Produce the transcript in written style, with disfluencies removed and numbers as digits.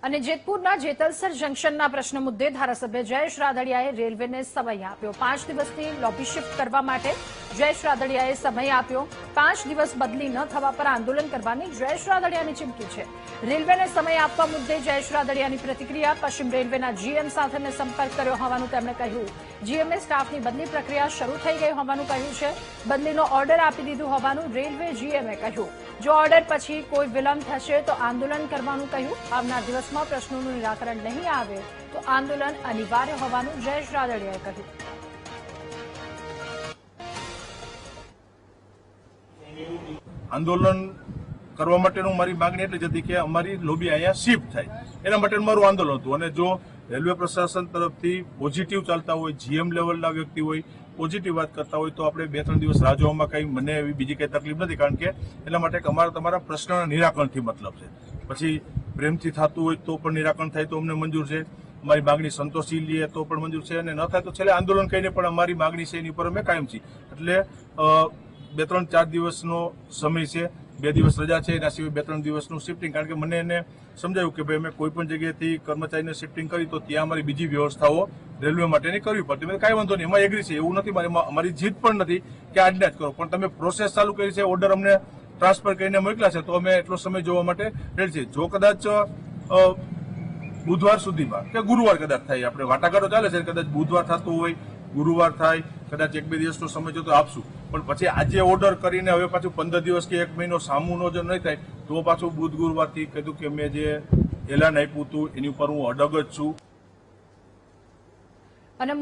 અને જેતપુરના જેતલસર જંકશનના પ્રશ્ન મુદ્દે ધારાસભ્ય જયેશ રાદડિયાએ રેલવેને સમય આપ્યો। 5 દિવસની લોબી શિફ્ટ કરવા માટે જયેશ રાદડિયાએ સમય આપ્યો। 5 દિવસ બદલી ન થવા પર આંદોલન કરવાની જયેશ રાદડિયાની ચીમકી છે। રેલવેને સમય આપવા મુદ્દે જયેશ રાદડિયાની પ્રતિક્રિયા। પશ્ચિમ રેલવેના જીએમ સાથે સંપર્ક કર્યો હોવાનું તેમણે કહ્યું। જીએમએ સ્ટાફની બદલી પ્રક્રિયા શરૂ થઈ ગઈ હોવાનું કહ્યું છે। બદલીનો ઓર્ડર આપી દીધું હોવાનું રેલવે જીએમએ કહ્યું। જો ઓર્ડર પછી કોઈ વિલંબ થશે તો આંદોલન કરવાનું કહ્યું। આવનાર દિવસમાં પ્રશ્નોનું નિરાકરણ નહીં આવે તો આંદોલન અનિવાર્ય હોવાનું જયેશ રાદડિયાએ કહ્યું। આંદોલન કરવા માટેનું મારી માંગણી એટલી જ હતી કે અમારી લોબી અહીંયા શિફ્ટ થાય, એના માટે મારું આંદોલન હતું। અને જો રેલવે પ્રશાસન તરફથી પોઝિટિવ ચાલતા હોય, જીએમ લેવલના વ્યક્તિ હોય, પોઝિટિવ વાત કરતા હોય તો આપણે 2-3 દિવસ રાહ જોવામાં કંઈ મને એવી બીજી કંઈ તકલીફ નથી, કારણ કે એટલા માટે તમારા પ્રશ્નના નિરાકરણથી મતલબ છે। પછી પ્રેમથી થતું હોય તો પણ નિરાકરણ થાય તો અમને મંજૂર છે, અમારી માંગણી સંતોષી લઈએ તો પણ મંજૂર છે, અને ન થાય તો છેલ્લે આંદોલન કરીને પણ અમારી માંગણી છે એની પર અમે કાયમ છીએ। એટલે 2-3-4 દિવસનો સમય છે, 2 દિવસ રજા છે, એના સિવાય 2-3 દિવસનું શિફ્ટિંગ, કારણ કે મને એને સમજાયું કે ભાઈ અમે કોઈ પણ જગ્યાએથી કર્મચારીને શિફ્ટિંગ કરી તો ત્યાં અમારી બીજી વ્યવસ્થાઓ રેલવે માટેની કરવી પડતી। મેં કાંઈ વાંધો નહીં, એમાં એગ્રી છે, એવું નથી, અમારી જીત પણ નથી કે આજના જ કરો, પણ તમે પ્રોસેસ ચાલુ કરી છે, ઓર્ડર અમને ટ્રાન્સફર કરીને મોકલ્યા છે તો અમે એટલો સમય જોવા માટે રેડી છે। જો કદાચ બુધવાર સુધીમાં કે ગુરુવાર કદાચ થાય, આપણે વાટાઘાટો ચાલે છે, કદાચ બુધવાર થતું હોય, ગુરુવાર થાય, કદાચ 1-2 દિવસનો સમય જો તો આપશું, પણ પછી આજે ઓર્ડર કરીને હવે પાછું 15 દિવસ કે 1 મહિનો સામુનો જો નહીં થાય તો પાછું બુધ ગુરુવારથી કીધું કે મેં જે એલાન આપ્યું હતું એની ઉપર હું અડગ જ છું। અને